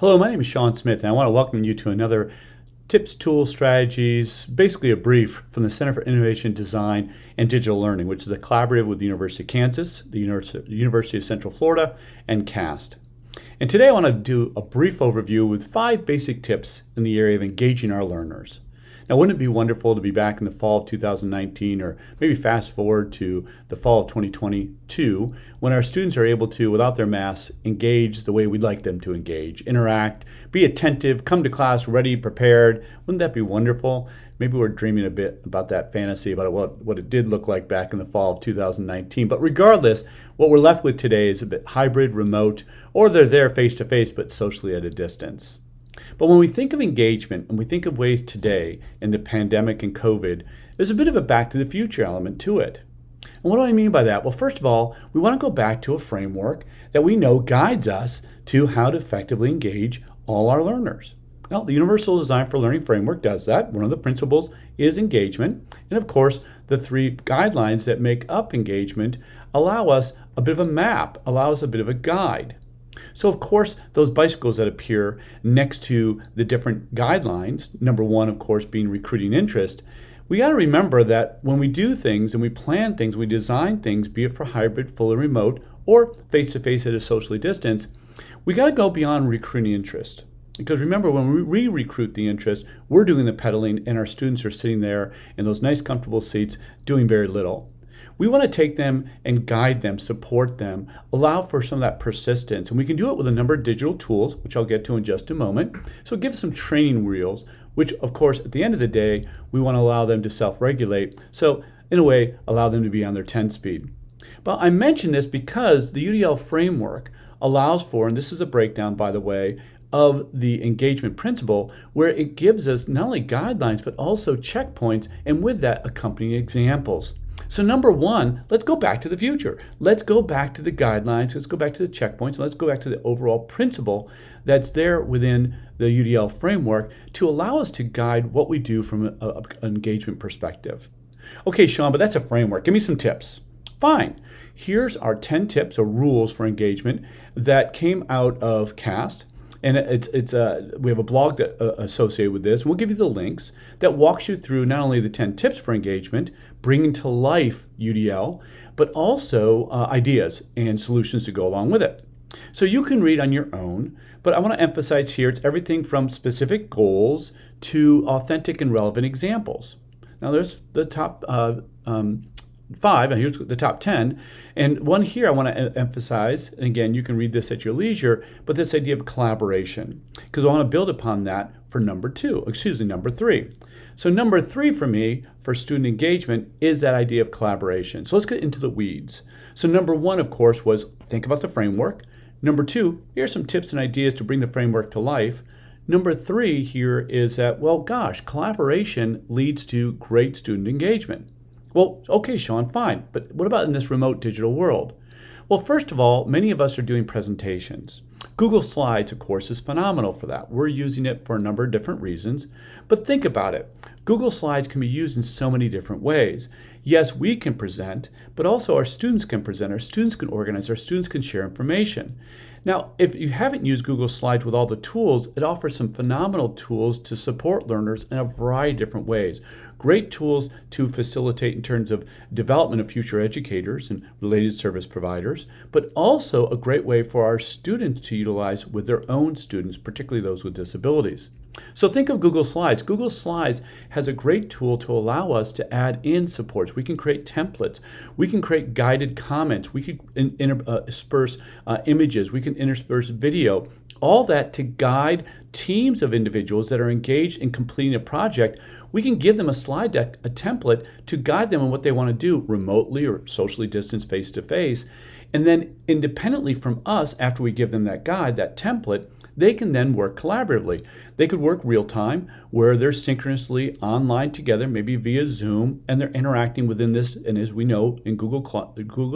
Hello, my name is Sean Smith, and I want to welcome you to another Tips, Tools, Strategies, basically a brief from the Center for Innovation, Design, and Digital Learning, which is a collaborative with the University of Kansas, the University of Central Florida, and CAST. And today I want to do a brief overview with 5 basic tips in the area of engaging our learners. Now, wouldn't it be wonderful to be back in the fall of 2019, or maybe fast forward to the fall of 2022, when our students are able to, without their masks, engage the way we'd like them to engage, interact, be attentive, come to class ready, prepared. Wouldn't that be wonderful? Maybe we're dreaming a bit about that fantasy, about what it did look like back in the fall of 2019. But regardless, what we're left with today is a bit hybrid, remote, or they're there face-to-face but socially at a distance. But when we think of engagement and we think of ways today in the pandemic and COVID, there's a bit of a back to the future element to it. And what do I mean by that? Well, first of all, we want to go back to a framework that we know guides us to how to effectively engage all our learners. Now, the Universal Design for Learning framework does that. One of the principles is engagement. And of course, the 3 guidelines that make up engagement allow us a bit of a map, allow us a bit of a guide. So of course, those bicycles that appear next to the different guidelines, number 1, of course, being recruiting interest, we got to remember that when we do things and we plan things, we design things, be it for hybrid, fully remote, or face-to-face at a socially distance, we got to go beyond recruiting interest. Because remember, when we recruit the interest, we're doing the pedaling and our students are sitting there in those nice, comfortable seats doing very little. We want to take them and guide them, support them, allow for some of that persistence. And we can do it with a number of digital tools, which I'll get to in just a moment. So give some training wheels, which of course, at the end of the day, we want to allow them to self-regulate. So in a way, allow them to be on their 10 speed. But I mention this because the UDL framework allows for, and this is a breakdown, by the way, of the engagement principle, where it gives us not only guidelines, but also checkpoints, and with that, accompanying examples. So number 1, let's go back to the future. Let's go back to the guidelines. Let's go back to the checkpoints. And let's go back to the overall principle that's there within the UDL framework to allow us to guide what we do from an engagement perspective. Okay, Sean, but that's a framework. Give me some tips. Fine. Here's our 10 tips or rules for engagement that came out of CAST. And we have a blog that associated with this. We'll give you the links that walks you through not only the 10 tips for engagement, bringing to life UDL, but also ideas and solutions to go along with it. So you can read on your own, but I want to emphasize here it's everything from specific goals to authentic and relevant examples. Now there's the top 5, and here's the top 10. And one here I want to emphasize, and again, you can read this at your leisure, but this idea of collaboration, because I want to build upon that for number 3. So number 3 for me, for student engagement, is that idea of collaboration. So let's get into the weeds. So number 1, of course, was think about the framework. Number 2, here's some tips and ideas to bring the framework to life. Number 3 here is that, well, gosh, collaboration leads to great student engagement. Well, okay, Sean, fine, but what about in this remote digital world? Well, first of all, many of us are doing presentations. Google Slides, of course, is phenomenal for that. We're using it for a number of different reasons, but think about it. Google Slides can be used in so many different ways. Yes, we can present, but also our students can present, our students can organize, our students can share information. Now, if you haven't used Google Slides with all the tools, it offers some phenomenal tools to support learners in a variety of different ways. Great tools to facilitate in terms of development of future educators and related service providers, but also a great way for our students to utilize with their own students, particularly those with disabilities. So think of Google Slides. Google Slides has a great tool to allow us to add in supports. We can create templates. We can create guided comments. We can intersperse images. We can intersperse video. All that to guide teams of individuals that are engaged in completing a project. We can give them a slide deck, a template to guide them on what they want to do remotely or socially distanced face-to-face. And then independently from us, after we give them that guide, that template, they can then work collaboratively. They could work real time, where they're synchronously online together, maybe via Zoom, and they're interacting within this. And as we know, in Google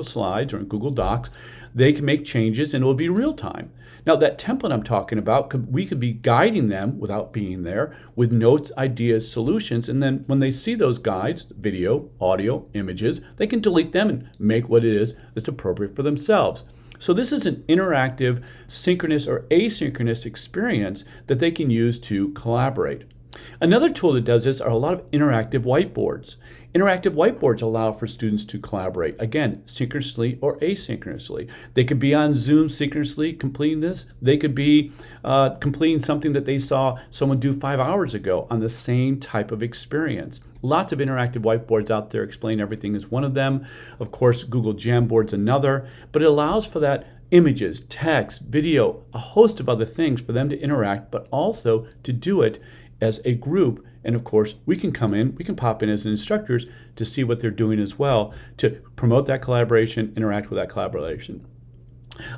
Slides or in Google Docs, they can make changes and it will be real time. Now, that template I'm talking about, we could be guiding them without being there with notes, ideas, solutions. And then when they see those guides, video, audio, images, they can delete them and make what it is that's appropriate for themselves. So this is an interactive, synchronous or asynchronous experience that they can use to collaborate. Another tool that does this are a lot of interactive whiteboards. Interactive whiteboards allow for students to collaborate, again, synchronously or asynchronously. They could be on Zoom synchronously completing this. They could be completing something that they saw someone do 5 hours ago on the same type of experience. Lots of interactive whiteboards out there. Explain Everything is one of them. Of course, Google Jamboard's another, but it allows for that images, text, video, a host of other things for them to interact, but also to do it as a group. And of course, we can pop in as instructors to see what they're doing as well to promote that collaboration, interact with that collaboration.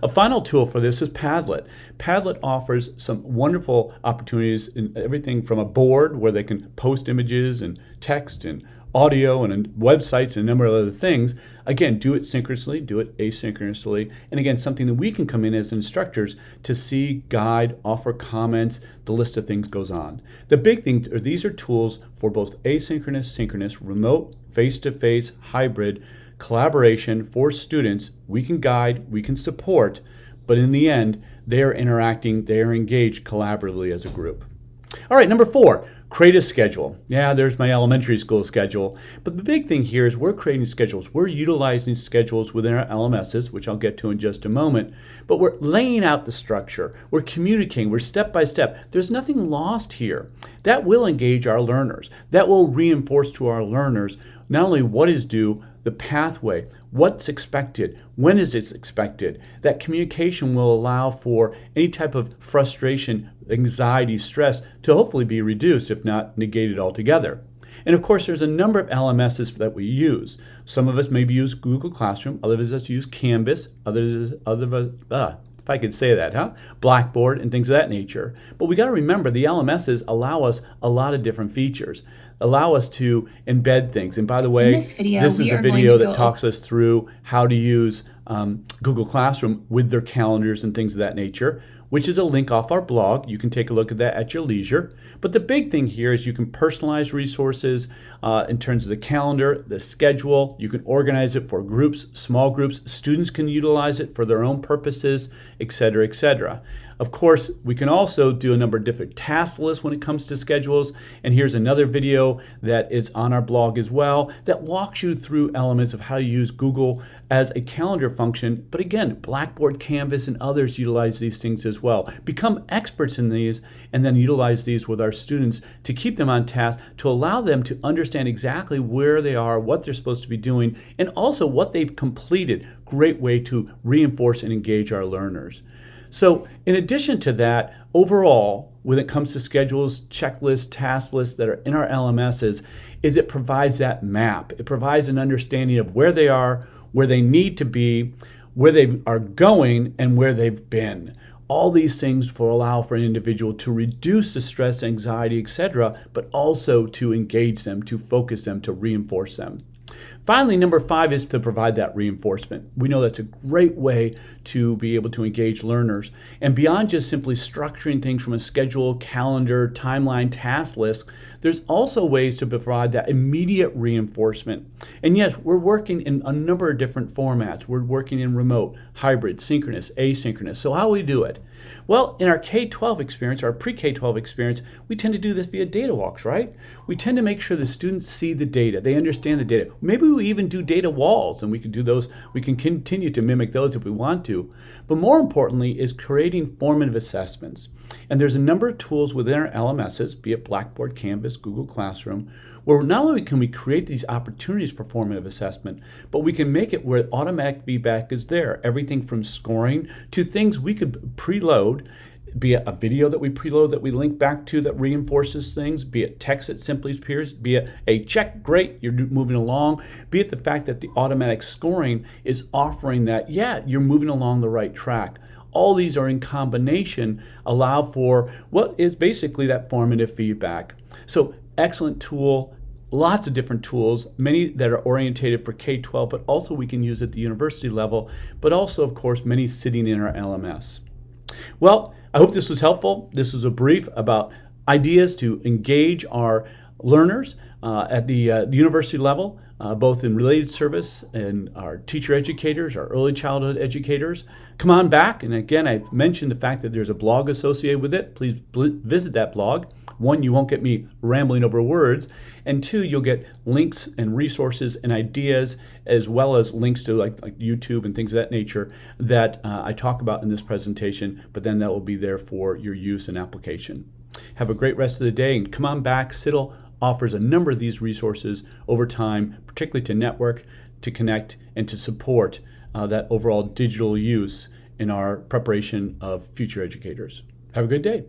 A final tool for this is Padlet. Padlet offers some wonderful opportunities in everything from a board where they can post images and text and audio and websites and a number of other things. Again, do it synchronously, do it asynchronously, and again, something that we can come in as instructors to see, guide, offer comments, the list of things goes on. The big thing, these are tools for both asynchronous, synchronous, remote, face-to-face, hybrid, collaboration for students. We can guide, we can support, but in the end, they are interacting, they are engaged collaboratively as a group. All right, number 4, create a schedule. Yeah, there's my elementary school schedule. But the big thing here is we're creating schedules. We're utilizing schedules within our LMSs, which I'll get to in just a moment. But we're laying out the structure. We're communicating. We're step by step. There's nothing lost here. That will engage our learners. That will reinforce to our learners not only what is due, the pathway, what's expected, when is it expected. That communication will allow for any type of frustration, anxiety, stress to hopefully be reduced, if not negated altogether. And of course, there's a number of LMSs that we use. Some of us maybe use Google Classroom, others of us use Canvas, others if I could say that, Blackboard and things of that nature. But we got to remember the LMSs allow us a lot of different features, allow us to embed things. And by the way, this is a video that talks us through how to use Google Classroom with their calendars and things of that nature, which is a link off our blog. You can take a look at that at your leisure. But the big thing here is you can personalize resources in terms of the calendar, the schedule. You can organize it for groups, small groups. Students can utilize it for their own purposes, et cetera, et cetera. Of course, we can also do a number of different task lists when it comes to schedules. And here's another video that is on our blog as well that walks you through elements of how to use Google as a calendar function. But again, Blackboard, Canvas, and others utilize these things as well. Become experts in these and then utilize these with our students to keep them on task, to allow them to understand exactly where they are, what they're supposed to be doing, and also what they've completed. Great way to reinforce and engage our learners. So in addition to that, overall, when it comes to schedules, checklists, task lists that are in our LMSs, is it provides that map. It provides an understanding of where they are, where they need to be, where they are going, and where they've been. All these things allow for an individual to reduce the stress, anxiety, etc., but also to engage them, to focus them, to reinforce them. Finally, number 5 is to provide that reinforcement. We know that's a great way to be able to engage learners. And beyond just simply structuring things from a schedule, calendar, timeline, task list, there's also ways to provide that immediate reinforcement. And yes, we're working in a number of different formats. We're working in remote, hybrid, synchronous, asynchronous. So how do we do it? Well, in our K-12 experience, our pre-K-12 experience, we tend to do this via data walks, right? We tend to make sure the students see the data, they understand the data. Maybe we even do data walls, and we can do those. We can continue to mimic those if we want to. But more importantly is creating formative assessments. And there's a number of tools within our LMSs, be it Blackboard, Canvas, Google Classroom, where not only can we create these opportunities for formative assessment, but we can make it where automatic feedback is there. Everything from scoring to things we could preload, be it a video that we preload that we link back to that reinforces things, be it text that simply appears, be it a check, great, you're moving along, be it the fact that the automatic scoring is offering that, yeah, you're moving along the right track. All these are in combination allow for what is basically that formative feedback. So excellent tool, lots of different tools, many that are orientated for K-12, but also we can use at the university level, but also, of course, many sitting in our LMS. Well, I hope this was helpful. This was a brief about ideas to engage our learners at the university level both in related service and our teacher educators, our early childhood educators. Come on back. And again, I've mentioned the fact that there's a blog associated with it. Please visit that blog. One, you won't get me rambling over words. And two, you'll get links and resources and ideas, as well as links to like YouTube and things of that nature that I talk about in this presentation, but then that will be there for your use and application. Have a great rest of the day, and come on back. CIDDL offers a number of these resources over time, particularly to network, to connect, and to support that overall digital use in our preparation of future educators. Have a good day.